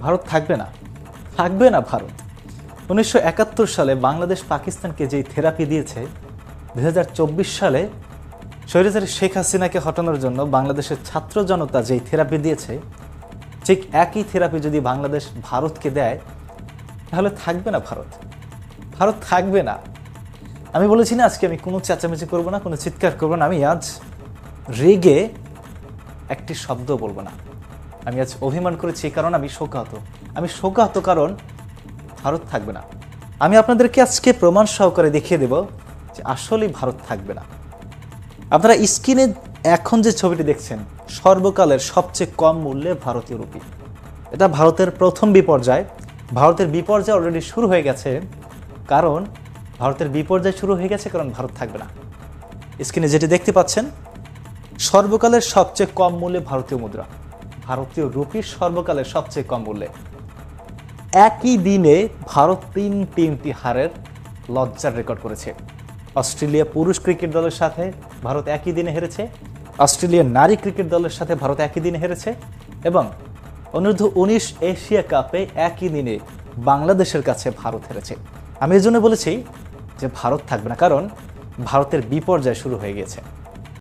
ভারত থাকবে না, থাকবে না ভারত। 1971 সালে বাংলাদেশ পাকিস্তানকে যেই থেরাপি দিয়েছে, 2024 সালে স্বৈরাচারী শেখ হাসিনাকে হটানোর জন্য বাংলাদেশের ছাত্র জনতা যেই থেরাপি দিয়েছে, ঠিক একই থেরাপি যদি বাংলাদেশ ভারতকে দেয়, তাহলে থাকবে না ভারত। ভারত থাকবে না। আমি বলেছি না আজকে আমি কোনো চেঁচামেচি করবো না, কোনো চিৎকার করবো না। আমি আজ রেগে একটি শব্দ বলবো না। আমি আজ অভিমান করেছি কারণ আমি শোকাহত। আমি শোকাহত কারণ ভারত থাকবে না। আমি আপনাদেরকে আজকে প্রমাণ সহকারে দেখিয়ে দেব যে আসলেই ভারত থাকবে না। আপনারা স্ক্রিনে এখন যে ছবিটি দেখছেন, সর্বকালের সবচেয়ে কম মূল্যে ভারতীয় রুপি। এটা ভারতের প্রথম বিপর্যয়। ভারতের বিপর্যয় অলরেডি শুরু হয়ে গেছে, কারণ ভারত থাকবে না। স্ক্রিনে যেটি দেখতে পাচ্ছেন, সর্বকালের সবচেয়ে কম মূল্যে ভারতীয় মুদ্রা, ভারতীয় রুপির সর্বকালের সবচেয়ে কম মূল্যে। একই দিনে ভারত তিনটি হারের লজ্জার রেকর্ড করেছে। অস্ট্রেলিয়া পুরুষ ক্রিকেট দলের সাথে ভারত একই দিনে হেরেছে, অস্ট্রেলিয়া নারী ক্রিকেট দলের সাথে ভারত একই দিনে হেরেছে, এবং অনূর্ধ্ব-19 এশিয়া কাপে একই দিনে বাংলাদেশের কাছে ভারত হেরেছে। আমি এই জন্য বলেছি যে ভারত থাকবে না, কারণ ভারতের বিপর্যয় শুরু হয়ে গেছে।